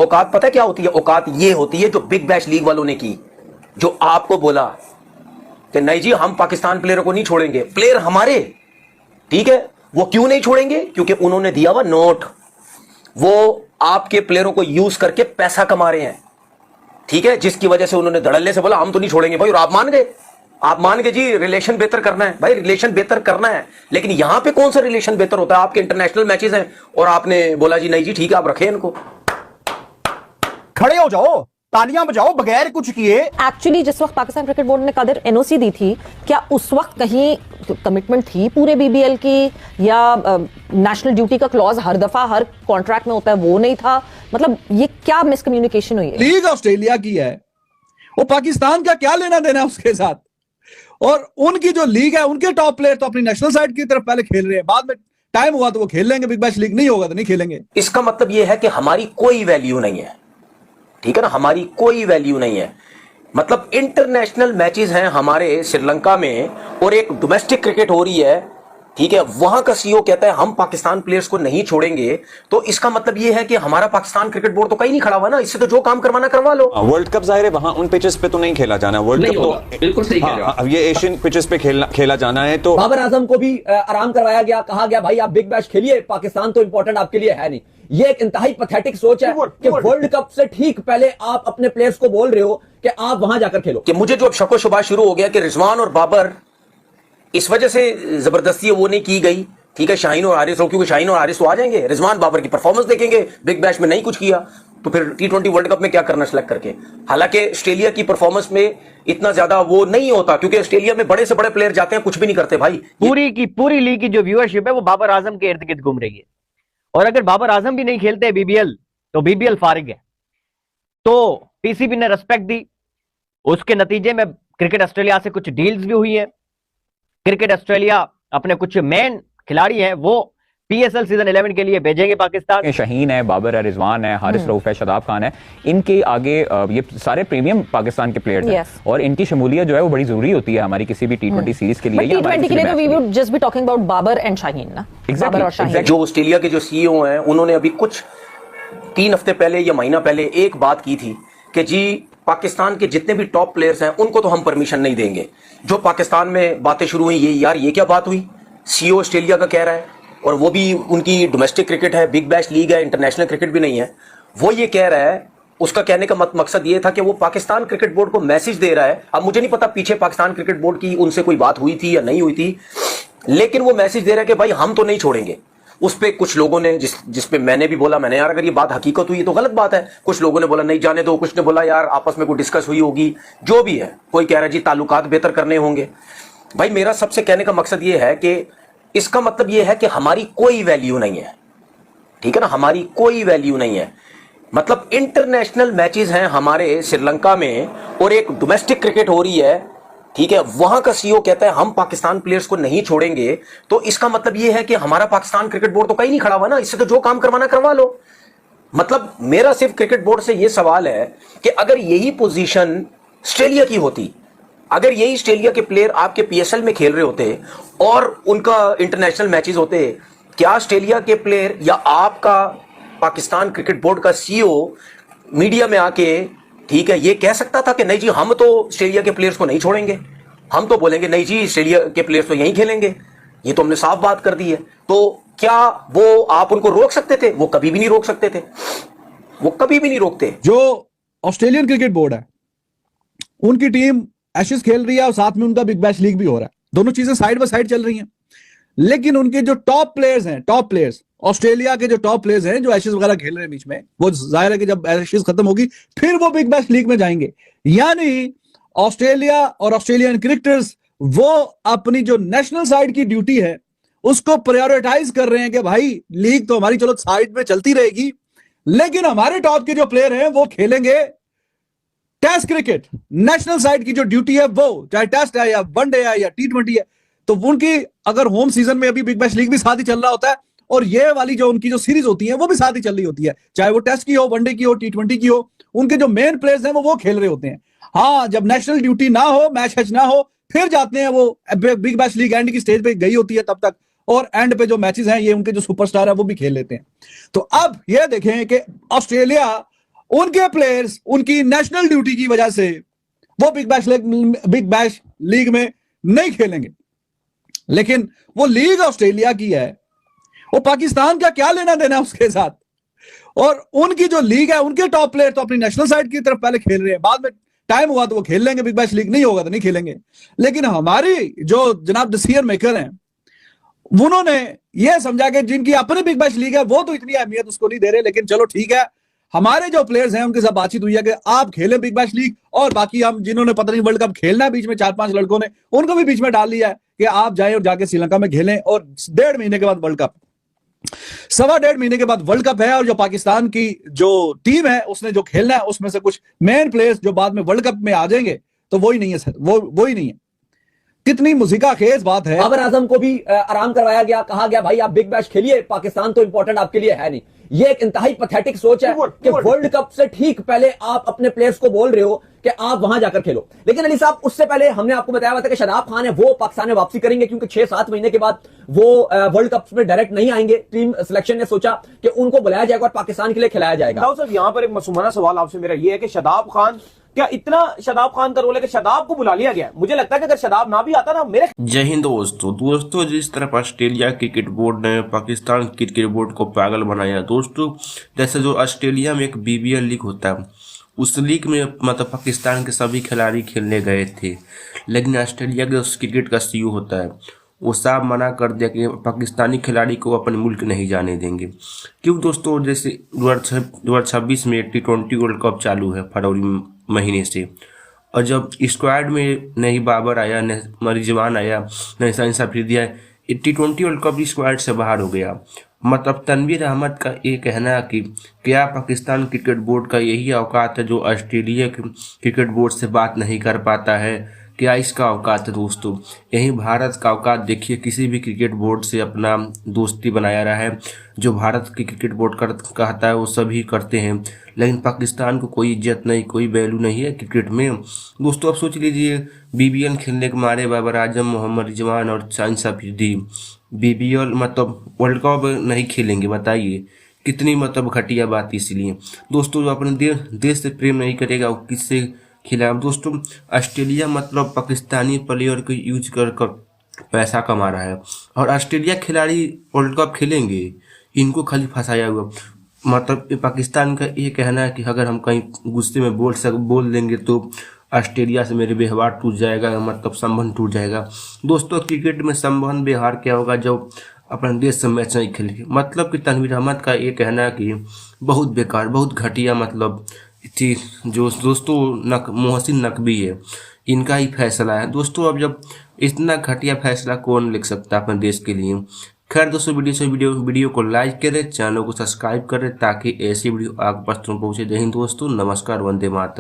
औकात पता है क्या होती है? औकात ये होती है जो बिग बैश लीग वालों ने की, जो आपको बोला कि नहीं जी हम पाकिस्तान प्लेयरों को नहीं छोड़ेंगे, प्लेयर हमारे, ठीक है, वो क्यों नहीं छोड़ेंगे? क्योंकि उन्होंने दिया हुआ नोट, वो आपके प्लेयरों को यूज करके पैसा कमा रहे हैं, ठीक है, जिसकी वजह से उन्होंने धड़ल्ले से बोला हम तो नहीं छोड़ेंगे भाई, और आप मान गए। आप मान गए जी रिलेशन बेहतर करना है, भाई रिलेशन बेहतर करना है, लेकिन यहां पे कौन सा रिलेशन बेहतर होता है? आपके इंटरनेशनल मैचेस हैं और आपने बोला जी नहीं जी ठीक है आप रखें इनको। खड़े हो जाओ, तालियां बजाओ बगैर कुछ किए। एक्चुअली जिस वक्त पाकिस्तान क्रिकेट बोर्ड ने कादिर एनओसी दी थी, क्या उस वक्त कहीं कमिटमेंट थी पूरे बीबीएल की, या नेशनल ड्यूटी का क्लॉज हर दफा हर कॉन्ट्रैक्ट में होता है वो नहीं था? मतलब ये क्या मिसकम्युनिकेशन हुई है? लीग ऑस्ट्रेलिया की है, वो पाकिस्तान का क्या लेना देना है उसके साथ? और उनकी जो लीग है उनके टॉप प्लेयर तो अपनी नेशनल साइड की तरफ पहले खेल रहे हैं, बाद में टाइम हुआ तो वो खेल लेंगे, बिग बैश लीग नहीं होगा तो नहीं खेलेंगे। इसका मतलब यह है कि हमारी कोई वैल्यू नहीं है, ठीक है ना, हमारी कोई वैल्यू नहीं है। मतलब इंटरनेशनल मैचेस हैं हमारे श्रीलंका में और एक डोमेस्टिक क्रिकेट हो रही है, ठीक है, वहां का सीईओ कहता है हम पाकिस्तान प्लेयर्स को नहीं छोड़ेंगे, तो इसका मतलब यह है कि हमारा पाकिस्तान क्रिकेट बोर्ड तो कहीं नहीं खड़ा हुआ ना, इससे तो जो काम करवाना करवा लो। वर्ल्ड कप जाहिर है वहां उन पिचेस पे तो नहीं खेला जाना, वर्ल्ड कप तो बिल्कुल सही कह रहे हो। अब ये एशियन पिचेस पे खेला जाना है। तो बाबर आजम को भी आराम करवाया गया, कहा गया भाई आप बिग बैश खेलिए, पाकिस्तान तो इंपॉर्टेंट आपके लिए है नहीं। ये एक इंतहाई पैथेटिक सोच है कि वर्ल्ड कप से ठीक पहले आप अपने प्लेयर्स को बोल रहे हो कि आप वहां जाकर खेलो। कि मुझे जो अब शको शुबा शुरू हो गया कि रिजवान और बाबर इस वजह से जबरदस्ती वो नहीं की गई, ठीक है, शाहीन और हारिस हो, क्योंकि शाहीन और हारिस तो आ जाएंगे, रिजवान बाबर की परफॉर्मेंस देखेंगे, बिग बैश में नहीं कुछ किया तो फिर T20 वर्ल्ड कप में क्या करना सेलेक्ट करके। हालांकि ऑस्ट्रेलिया की परफॉर्मेंस में इतना ज्यादा वो नहीं होता, क्योंकि ऑस्ट्रेलिया में बड़े से बड़े प्लेयर जाते हैं कुछ भी नहीं करते भाई। पूरी की पूरी लीग की जो व्यूअरशिप है वो बाबर आजम के इर्द गिर्द घूम रही है, और अगर बाबर आजम भी नहीं खेलते बीबीएल तो बीबीएल फारिग है। तो पीसीबी ने रेस्पेक्ट दी, उसके नतीजे में क्रिकेट ऑस्ट्रेलिया से कुछ डील्स भी हुई है। क्रिकेट ऑस्ट्रेलिया अपने कुछ मेन खिलाड़ी हैं वो पीएसएल सीजन 11 के लिए भेजेंगे पाकिस्तान। शाहीन है, बाबर है, रिजवान है, हारिस रऊफ है, शादाब खान है, इनके आगे ये सारे प्रीमियम पाकिस्तान के प्लेयर्स हैं और इनकी शमूलियत जो है वो बड़ी जरूरी होती है हमारी किसी भी T20 सीरीज के लिए। T20 के लिए तो we would just be talking about Babar and Shaheen ना। बाबर और शाहीन जो ऑस्ट्रेलिया के जो सीईओ हैं उन्होंने अभी कुछ 3 हफ्ते पहले या महीना पहले एक बात की थी कि जी पाकिस्तान के जितने भी टॉप प्लेयर्स हैं उनको तो हम परमिशन नहीं देंगे। जो पाकिस्तान में बातें शुरू हुई, ये यार ये क्या बात हुई? सीईओ ऑस्ट्रेलिया का कह रहा है, और वो भी उनकी डोमेस्टिक क्रिकेट है, बिग बैश लीग है, इंटरनेशनल क्रिकेट भी नहीं है, वो ये कह रहा है, उसका कहने का मकसद ये था कि वो पाकिस्तान क्रिकेट बोर्ड को मैसेज दे रहा है। अब मुझे नहीं पता पीछे पाकिस्तान क्रिकेट बोर्ड की उनसे कोई बात हुई थी या नहीं हुई थी, लेकिन वो मैसेज दे रहा है कि भाई हम तो नहीं छोड़ेंगे। उस पर कुछ लोगों ने जिस पे मैंने भी बोला, मैंने यार अगर ये बात हकीकत हुई तो गलत बात है। कुछ लोगों ने बोला नहीं जाने दो, कुछ ने बोला यार आपस में कोई डिस्कस हुई होगी, जो भी है। कोई कह रहा है जी ताल्लुकात बेहतर करने होंगे। भाई मेरा सबसे कहने का मकसद ये है कि इसका मतलब ये है कि हमारी कोई वैल्यू नहीं है, ठीक है ना, हमारी कोई वैल्यू नहीं है। मतलब इंटरनेशनल मैचेस हैं हमारे श्रीलंका में और एक डोमेस्टिक क्रिकेट हो रही है, ठीक है, वहां का सीईओ कहता है हम पाकिस्तान प्लेयर्स को नहीं छोड़ेंगे, तो इसका मतलब ये है कि हमारा पाकिस्तान क्रिकेट बोर्ड तो कहीं नहीं खड़ा हुआ ना, इससे तो जो काम करवाना करवा लो। मतलब मेरा सिर्फ क्रिकेट बोर्ड से यह सवाल है कि अगर यही पोजीशन ऑस्ट्रेलिया की होती, अगर यही ऑस्ट्रेलिया के प्लेयर आपके पीएसएल में खेल रहे होते और उनका इंटरनेशनल मैचेस होते, क्या ऑस्ट्रेलिया के प्लेयर या आपका पाकिस्तान क्रिकेट बोर्ड का सीईओ मीडिया में आके, ठीक है, ये कह सकता था कि नहीं जी हम तो ऑस्ट्रेलिया के प्लेयर्स को नहीं छोड़ेंगे, हम तो बोलेंगे नहीं जी ऑस्ट्रेलिया के प्लेयर्स तो यहीं खेलेंगे, ये तो हमने साफ बात कर दी है। तो क्या वो आप उनको रोक सकते थे? वो कभी भी नहीं रोक सकते थे, वो कभी भी नहीं रोकते। जो ऑस्ट्रेलियन क्रिकेट बोर्ड है उनकी टीम एशेज खेल रही है और साथ में उनका बिग बैश लीग भी हो रहा है, दोनों चीजें साइड बाय साइड चल रही हैं। लेकिन उनके जो टॉप प्लेयर्स हैं, टॉप प्लेयर्स ऑस्ट्रेलिया के जो टॉप प्लेयर्स हैं जो एशेज वगैरह खेल रहे हैं बीच में, वो जाहिर है कि जब एशेज खत्म होगी फिर वो बिग बैश लीग में जाएंगे। यानी ऑस्ट्रेलिया और ऑस्ट्रेलियन क्रिकेटर्स वो अपनी जो नेशनल साइड की ड्यूटी है उसको प्रायोरिटाइज कर रहे हैं कि भाई लीग तो हमारी चलो साइड में चलती रहेगी, लेकिन हमारे टॉप के जो प्लेयर हैं वो खेलेंगे टेस्ट क्रिकेट। नेशनल साइड की जो ड्यूटी है वो चाहे टेस्ट है या वनडे है या T20 है, तो उनकी अगर होम सीजन में अभी बिग बैश लीग भी साथ ही चल रहा होता है और ये वाली जो उनकी जो सीरीज होती है वो भी साथ ही चल रही होती है, चाहे वो टेस्ट की हो, वनडे की हो, T20 की हो, उनके जो मेन प्लेयर्स हैं वो खेल रहे होते हैं। हाँ, जब नेशनल ड्यूटी ना हो, मैच हैच ना हो, फिर जाते हैं वो बिग बैश लीग एंड की स्टेज पे गई होती है तब तक, और एंड पे जो मैचेस हैं ये उनके जो सुपरस्टार है वो भी खेल लेते हैं। तो अब ये देखें कि ऑस्ट्रेलिया उनके प्लेयर्स उनकी नेशनल ड्यूटी की वजह से वो बिग बैश लीग में नहीं खेलेंगे। लेकिन वो लीग ऑस्ट्रेलिया की है, वो पाकिस्तान का क्या लेना देना उसके साथ। और उनकी जो लीग है, उनके टॉप प्लेयर तो अपनी नेशनल साइड की तरफ पहले खेल रहे हैं, बाद में टाइम हुआ तो वो खेल लेंगे बिग बैश लीग, नहीं होगा तो नहीं खेलेंगे। लेकिन हमारी जो जनाब डिसीजन मेकर हैं, उन्होंने ये समझा कि जिनकी अपनी बिग बैश लीग है वो तो इतनी अहमियत उसको नहीं दे रहे, लेकिन चलो ठीक है, हमारे जो प्लेयर्स हैं उनके साथ बातचीत हुई है कि आप खेलें बिग बैश लीग, और बाकी हम जिन्होंने पता नहीं वर्ल्ड कप खेलना है बीच में 4-5 लड़कों ने, उनको भी बीच में डाल लिया है कि आप जाएं और जाके श्रीलंका में खेलें, और 1.5 महीने के बाद वर्ल्ड कप, 1.25 महीने के बाद वर्ल्ड कप है। और जो पाकिस्तान की जो टीम है उसने जो खेलना है उसमें से कुछ मेन प्लेयर्स जो बाद में वर्ल्ड कप में आ जाएंगे, तो वो ही नहीं है सर, वो ही नहीं है। कितनी मुझीका खेज बात है। बाबर आजम को भी आराम करवाया गया, कहा गया भाई आप बिग बैश खेलिए, पाकिस्तान तो इंपॉर्टेंट आपके लिए है नहीं। ये एक इंतहाई पैथेटिक सोच है कि वर्ल्ड कप से ठीक पहले आप अपने प्लेयर्स को बोल रहे हो कि आप वहां जाकर खेलो। लेकिन अली साहब, उससे पहले हमने आपको बताया हुआ था कि शादाब खान है वो पाकिस्तान में वापसी करेंगे, क्योंकि 6-7 महीने के बाद वो वर्ल्ड कप में डायरेक्ट नहीं आएंगे। टीम सिलेक्शन ने सोचा कि उनको बुलाया जाएगा और पाकिस्तान के लिए खिलाया जाएगा। साहब यहाँ पर एक मासूमाना सवाल आपसे मेरा ये है कि शादाब खान, क्या इतना शादाब खान का रोल है कि शादाब को बुला लिया गया? मुझे लगता है कि अगर शादाब ना भी आता ना, मेरे जय हिंद दोस्तों, जिस तरह ऑस्ट्रेलिया क्रिकेट बोर्ड ने पाकिस्तान क्रिकेट बोर्ड को पागल बनाया दोस्तों, जैसे जो ऑस्ट्रेलिया में एक बीबीएल लीग होता है, उस लीग में मतलब पाकिस्तान के सभी खिलाड़ी खेलने गए थे, लेकिन ऑस्ट्रेलिया के उस क्रिकेट का सीईओ होता है, वो साफ मना कर दिया कि पाकिस्तानी खिलाड़ी को अपने मुल्क नहीं जाने देंगे। क्यों दोस्तों, जैसे 2026 में T20 वर्ल्ड कप चालू है फरवरी महीने से, और जब स्क्वाड में नहीं बाबर आया, न रिजवान आया, न साइंस अफरीदी आया, T20 वर्ल्ड कप स्क्वाड से बाहर हो गया। मतलब तनवीर अहमद का ये कहना है कि क्या पाकिस्तान क्रिकेट बोर्ड का यही औकात है जो ऑस्ट्रेलिया क्रिकेट बोर्ड से बात नहीं कर पाता है? क्या इसका औकात है दोस्तों? यही भारत का औकात देखिए, किसी भी क्रिकेट बोर्ड से अपना दोस्ती बनाया रहा है। जो भारत की क्रिकेट बोर्ड कहता है वो सभी करते हैं, लेकिन पाकिस्तान को कोई इज्जत नहीं, कोई वैल्यू नहीं है क्रिकेट में दोस्तों। अब सोच लीजिए, बीबीएल खेलने के मारे बाबर आजम, मोहम्मद रिजवान और साइंस अफरीदी बीबीएल मतलब वर्ल्ड कप नहीं खेलेंगे, बताइए कितनी मतलब घटिया बात। इसलिए दोस्तों, जो अपने देश से प्रेम नहीं करेगा वो किससे खिलाफ दोस्तों? ऑस्ट्रेलिया मतलब पाकिस्तानी प्लेयर को यूज कर पैसा कमा रहा है, और ऑस्ट्रेलिया खिलाड़ी वर्ल्ड कप खेलेंगे, इनको खाली फंसाया हुआ। मतलब पाकिस्तान का ये कहना है कि अगर हम कहीं गुस्से में बोल देंगे तो ऑस्ट्रेलिया से मेरे व्यवहार टूट जाएगा, मतलब संबंध टूट जाएगा। दोस्तों, क्रिकेट में संबंध व्यवहार क्या होगा जब अपने देश से मैच नहीं खेलेंगे? मतलब कि तनवीर अहमद का ये कहना है कि बहुत बेकार, बहुत घटिया मतलब थी। जो दोस्तों मोहसिन नकवी है, इनका ही फैसला है दोस्तों। अब जब इतना घटिया फैसला कौन लिख सकता है अपने देश के लिए? खैर दोस्तों, वीडियो को लाइक करें, चैनल को सब्सक्राइब करें ताकि ऐसी वीडियो आपके पास पहुंचे। जय हिंद दोस्तों, नमस्कार, वंदे मातरम।